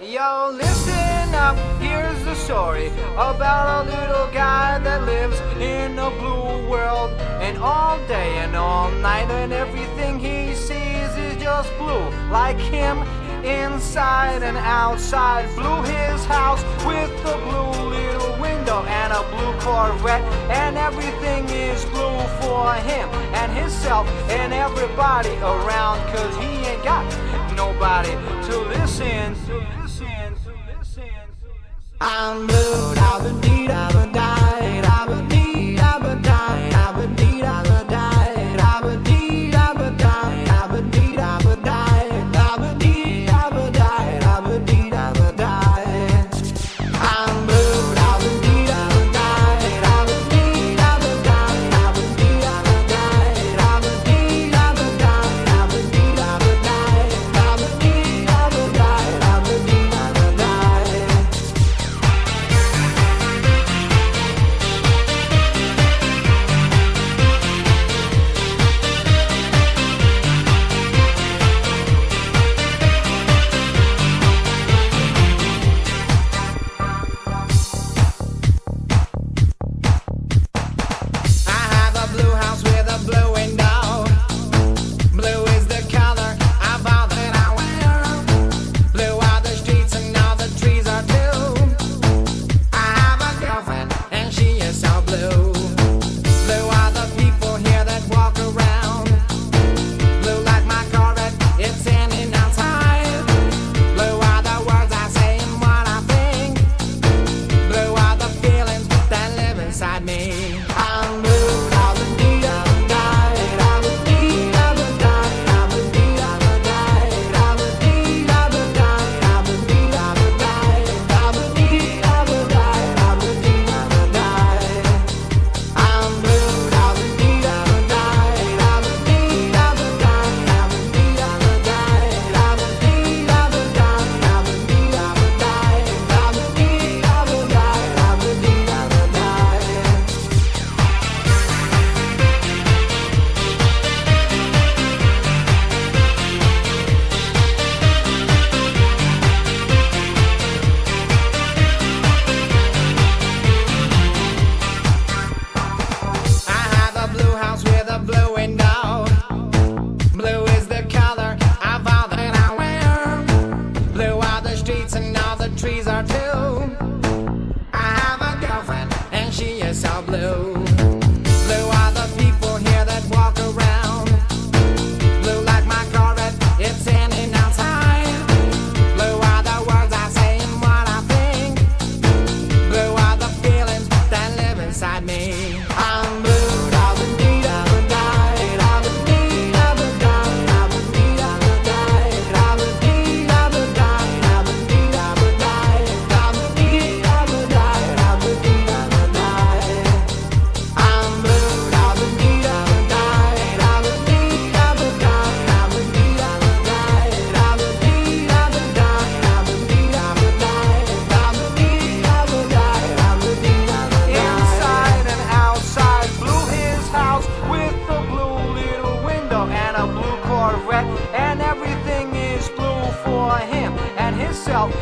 Yo, listen up, here's the story about a little guy that lives in a blue world. And all day and all night and everything he sees is just blue. Like him, inside and outside. Blue his house with a blue little window and a blue Corvette. And everything is blue for him and himself and everybody around. Cause he ain't got nobody to listen. I'm blue, da-ba-dee, da-ba-die, da-ba-dee, da-ba-die, da-ba-dee, da-ba-die, da-ba-dee, da-ba-die, da-ba-dee, da-ba-die, da-ba-dee, da-ba-die, da-ba-dee, da-ba-die. I'm blue, da-ba-dee, da-ba-die, da-ba-dee, da-ba-die, da-ba-dee, da-ba-die, da-ba-dee, da-ba-die, da-ba-dee, da-ba-die, da-ba-dee, da-ba-die, da-ba-dee, da-ba-die. Trees are too. I have a girlfriend and she is so blue. Blue are the people here that walk around. Blue like my Corvette, it's in and outside. Blue are the words I say and what I think. Blue are the feelings that live inside me. I'm blue, da-ba-dee, da-ba-die, da-ba-dee, da-ba-die, da-ba-dee, da-ba-die, da-ba-dee, da-ba-die, da-ba-dee, da-ba-die. Inside and outside, blue his house with a blue little window and a blue Corvette. And everything is blue for him and himself